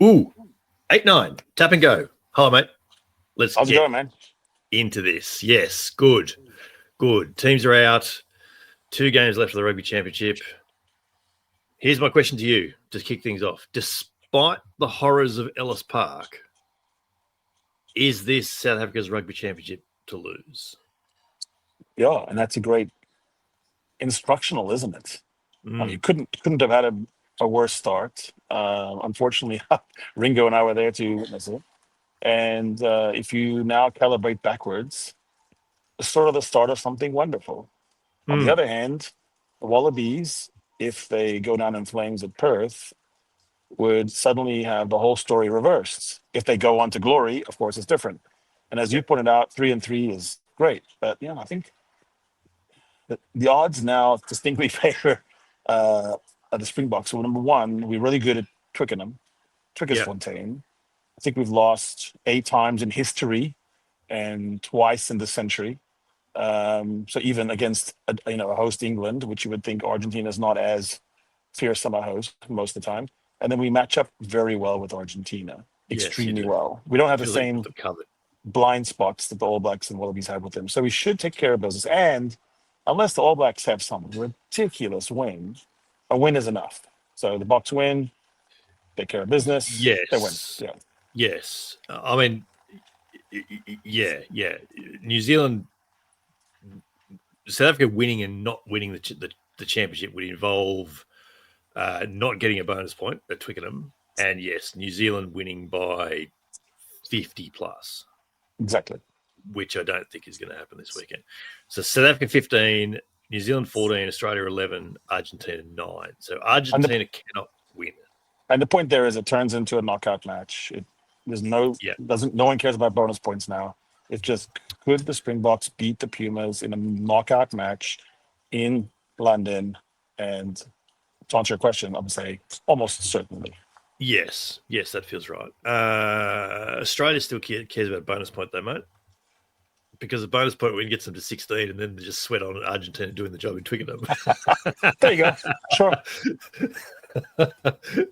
Ooh, 8-9. Tap and go. Hi, mate. Let's How's it get going, man? into this. Yes, good. Teams are out. 2 games left of the Rugby Championship. Here's my question to you to kick things off. Despite the horrors of Ellis Park, is this South Africa's Rugby Championship to lose? Yeah, and that's a great instructional, isn't it? Mm. I mean, you couldn't have had a worse start. Unfortunately, Ringo and I were there to witness it. And if you now calibrate backwards, it's sort of the start of something wonderful. On the other hand, the Wallabies, if they go down in flames at Perth, would suddenly have the whole story reversed. If they go on to glory, of course, it's different. And as you pointed out, 3-3 is great. But I think the odds now distinctly favor the Springboks. So number one, we're really good at Twickenham, Twickenham. I think we've lost 8 times in history and twice in the century. So even against a host England, which you would think Argentina is not as fearsome a host most of the time, and then we match up very well with Argentina, extremely well. We don't have the same blind spots that the All Blacks and Wallabies have with them, so we should take care of business. And unless the All Blacks have some ridiculous win, a win is enough. So the Boks win, take care of business. Yes, they win. Yeah. Yes, I mean, yeah. New Zealand. South Africa winning and not winning the championship would involve not getting a bonus point at Twickenham, and yes, New Zealand winning by 50 plus. Exactly. Which I don't think is going to happen this weekend. So South Africa 15, New Zealand 14, Australia 11, Argentina 9. So Argentina cannot win. And the point there is, it turns into a knockout match. No one cares about bonus points now. It's just, could the Springboks beat the Pumas in a knockout match in London? And to answer your question, I would say almost certainly. Yes, that feels right. Australia still cares about bonus point though, mate. Because the bonus point win gets them to 16 and then they just sweat on Argentina doing the job in Twickenham. There you go. Sure.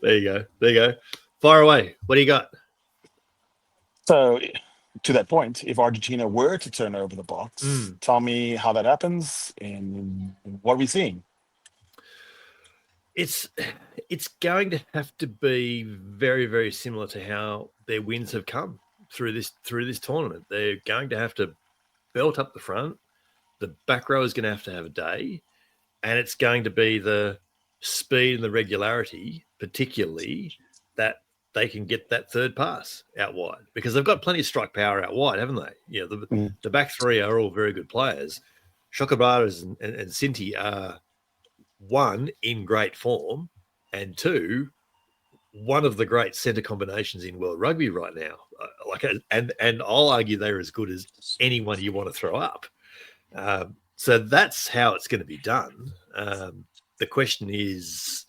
There you go. Fire away. What do you got? So, to that point, if Argentina were to turn over the Boks, tell me how that happens and what are we seeing? It's going to have to be very, very similar to how their wins have come through this tournament. They're going to have to belt up the front. The back row is going to have a day, and it's going to be the speed and the regularity, particularly, that they can get that third pass out wide, because they've got plenty of strike power out wide, haven't they? The back three are all very good players. Chocobaras and Sinti are, 1, in great form, and 2, one of the great centre combinations in world rugby right now. And I'll argue they're as good as anyone you want to throw up. So that's how it's going to be done. The question is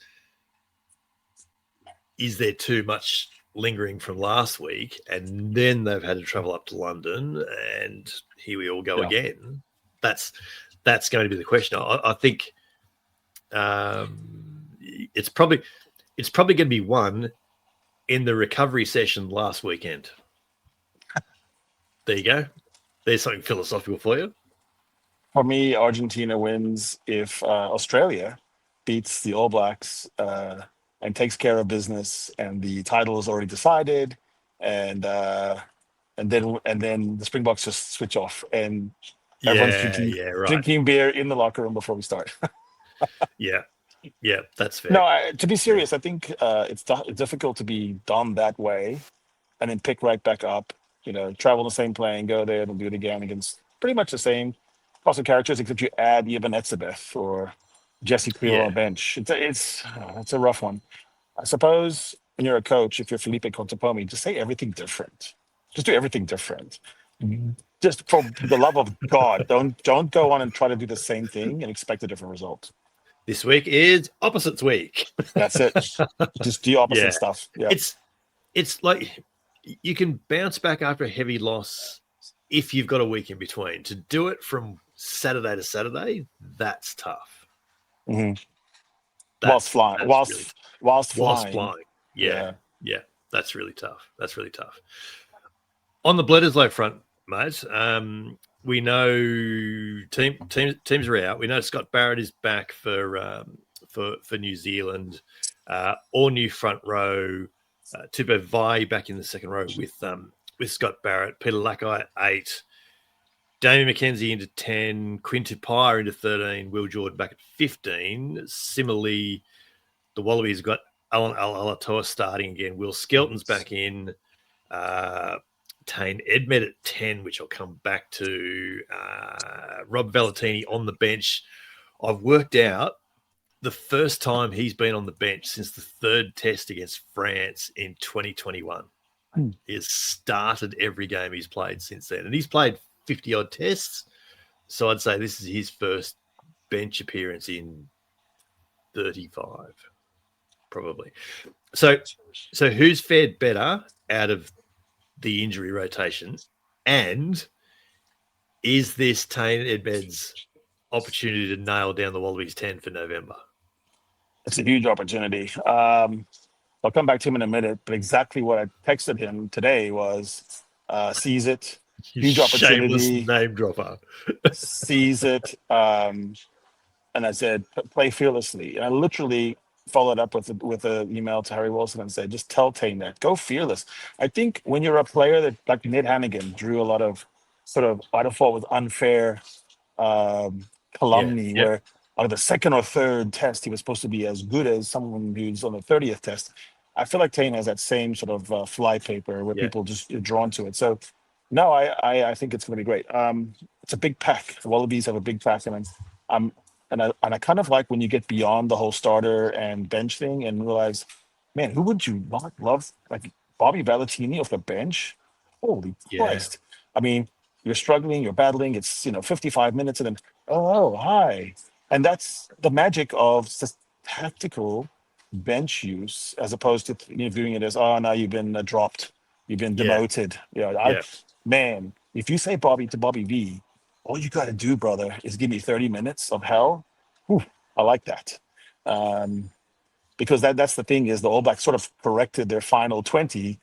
there too much lingering from last week? And then they've had to travel up to London, and here we all go again. That's going to be the question. I think it's probably going to be won in the recovery session last weekend. There you go. There's something philosophical for you. For me, Argentina wins if Australia beats the All Blacks and takes care of business, and the title is already decided, and then the Springboks just switch off, and everyone's drinking beer in the locker room before we start. Yeah, that's fair. No, to be serious, I think it's difficult to be done that way and then pick right back up, travel the same plane, go there and do it again against pretty much the same cast of characters, except you add Eben Etzebeth or Jesse Creel on the bench. It's a rough one. I suppose when you're a coach, if you're Felipe Contepomi, just say everything different. Just do everything different. Just for the love of God, don't go on and try to do the same thing and expect a different result. This week is opposites week. That's it. Just do opposite stuff. Yeah. It's like you can bounce back after a heavy loss if you've got a week in between. To do it from Saturday to Saturday, that's tough. Mm-hmm. Whilst flying. Yeah, That's really tough. On the Bledisloe front, mate, we know teams are out. We know Scott Barrett is back for New Zealand. All new front row. Tupou Vai back in the second row with Scott Barrett. Peter Lackey at 8. Damien McKenzie into 10. Quinn Tupaia into 13. Will Jordan back at 15. Similarly, the Wallabies got Alan Alatoa starting again. Will Skelton's back in. Tane Edmed at 10, which I'll come back to. Rob Valentini on the bench. I've worked out the first time he's been on the bench since the third test against France in 2021. He has started every game he's played since then. And he's played 50-odd tests. So I'd say this is his first bench appearance in 35, probably. So who's fared better out of the injury rotation? And is this Tane Edmed's opportunity to nail down the Wallabies 10 for November? It's a huge opportunity. I'll come back to him in a minute, but exactly what I texted him today was seize it. Huge opportunity. Shameless name dropper. Seize it. And I said, play fearlessly. And I literally followed up with an email to Harry Wilson and said, just tell Tane that. Go fearless. I think when you're a player that, like Ned Hannigan, drew a lot of sort of, I thought was unfair calumny, where on the second or third test, he was supposed to be as good as someone who's on the 30th test. I feel like Tane has that same sort of fly paper where people just are drawn to it. So, no, I think it's going to be great. It's a big pack. The Wallabies have a big pack, and I kind of like when you get beyond the whole starter and bench thing and realize, man, who would you not love? Like Bobby Valentini off the bench? Holy Christ. I mean, you're struggling, you're battling, it's 55 minutes, and then, oh, hi. And that's the magic of tactical bench use, as opposed to viewing it as, oh, now you've been dropped, you've been demoted. Man, if you say Bobby to Bobby V, all you got to do, brother, is give me 30 minutes of hell. Whew, I like that. Because that's the thing, is the All Blacks sort of corrected their final 20.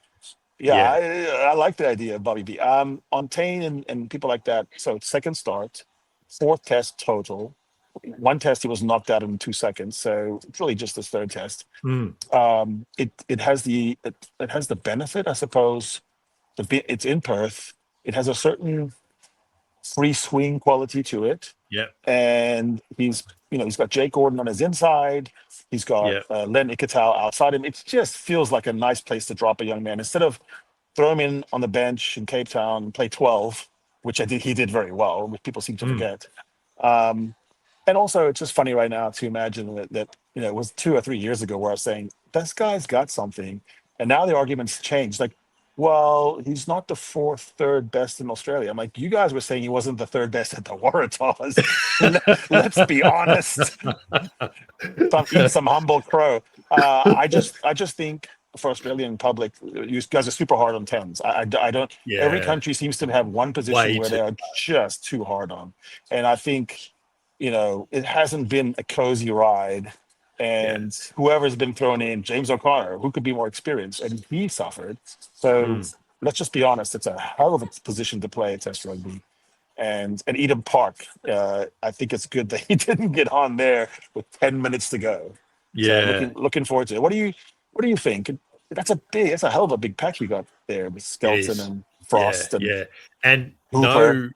I like the idea of Bobby V. On Tane and people like that, so second start, fourth test total. One test he was knocked out in 2 seconds, so it's really just his third test. It has the benefit, I suppose. It's in Perth. It has a certain free swing quality to it. And he's got Jake Gordon on his inside. He's got Len Ikitau outside him. It just feels like a nice place to drop a young man instead of throw him in on the bench in Cape Town and play 12, which he did very well, which people seem to forget. And also, it's just funny right now to imagine that it was 2 or 3 years ago where I was saying, this guy's got something. And now the argument's changed. Like, well, he's not the third best in Australia. I'm like, you guys were saying he wasn't the third best at the Waratahs. Let's be honest. Eat some humble crow. I just think for Australian public, you guys are super hard on 10s. I don't. Every country seems to have one position where they are just too hard on. And I think, it hasn't been a cozy ride. And whoever's been thrown in, James O'Connor, who could be more experienced, and he suffered. So let's just be honest, it's a hell of a position to play at Test rugby. And Eden Park, I think it's good that he didn't get on there with 10 minutes to go. So looking forward to it. What do you think? That's a hell of a big pack you got there with Skelton and Frost and Hooper.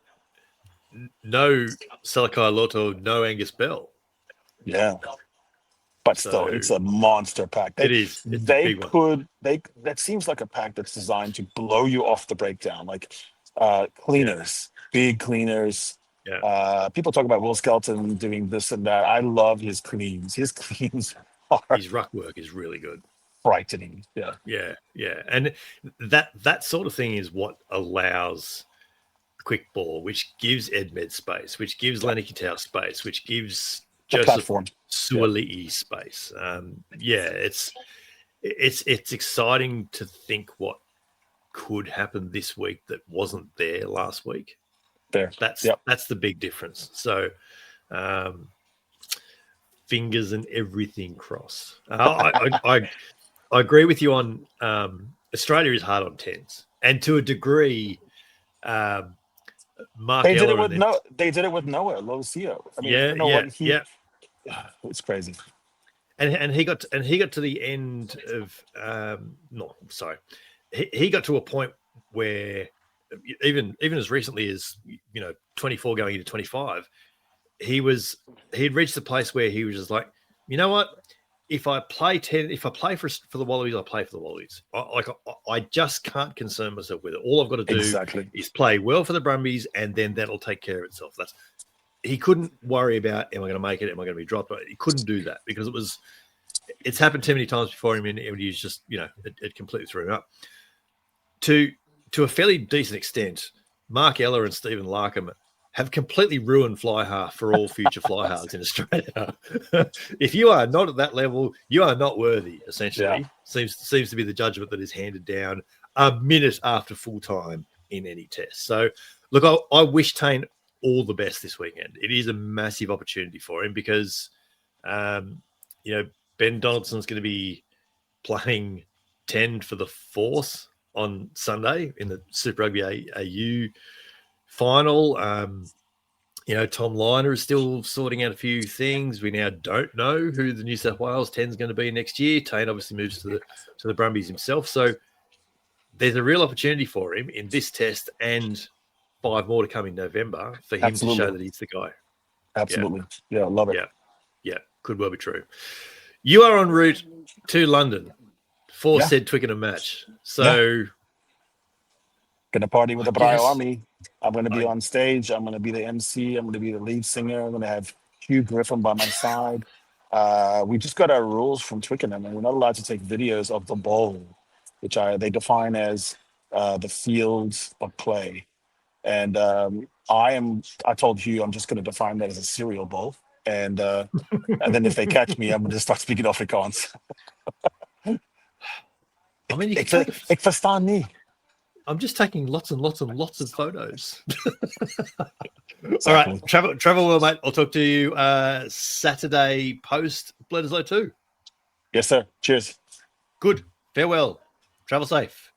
no Salakai Loto, no Angus Bell. But still, it's a monster pack. It is. It's a big one. That seems like a pack that's designed to blow you off the breakdown. Like cleaners, big cleaners. People talk about Will Skelton doing this and that. I love his cleans. His cleans his ruck work is really good. Frightening. And that sort of thing is what allows quick ball, which gives Edmed space, which gives Lenny Kitau space, which gives Joseph Suali'i space. It's exciting to think what could happen this week that wasn't there last week. That's the big difference. So fingers and everything crossed. I agree with you on Australia is hard on 10s, and to a degree, Mark They did it Eller with They did it with Noah Locio. I mean, yeah, you know yeah, what yeah. It's crazy. And he got to the end of no, sorry, he got to a point where even as recently as 24 going into 25, he'd reached the place where he was just like, you know what, if I play for the Wallabies, I play for the Wallabies. I just can't concern myself with it. All I've got to do is play well for the Brumbies, and then that'll take care of itself. He couldn't worry about, am I going to make it? Am I going to be dropped? But he couldn't do that because it's happened too many times before him, and he was just, it completely threw him up. To a fairly decent extent, Mark Eller and Stephen Larkham have completely ruined fly half for all future fly halves in Australia. If you are not at that level, you are not worthy, essentially. Yeah. Seems to be the judgment that is handed down a minute after full time in any test. So, look, I wish Tane all the best this weekend. It is a massive opportunity for him because, Ben Donaldson's going to be playing 10 for the Force on Sunday in the Super Rugby AU final. Tom Liner is still sorting out a few things. We now don't know who the New South Wales 10 is going to be next year. Tane obviously moves to the Brumbies himself. So there's a real opportunity for him in this test and 5 more to come in November for him to show that he's the guy. Absolutely. Yeah, love it. Yeah, could well be true. You are en route to London for said Twickenham match. So going to party with the Bri Army. I'm going to be on stage. I'm going to be the MC. I'm going to be the lead singer. I'm going to have Hugh Griffin by my side. We just got our rules from Twickenham, and we're not allowed to take videos of the bowl, which they define as the fields of play. And I told Hugh I'm just going to define that as a cereal bowl. And then if they catch me, I'm going to start speaking Afrikaans. I mean, ik verstaan niet. I'm just taking lots and lots and lots of photos. All right, travel well, mate. I'll talk to you Saturday post Bledisloe 2. Yes, sir. Cheers. Good. Farewell. Travel safe.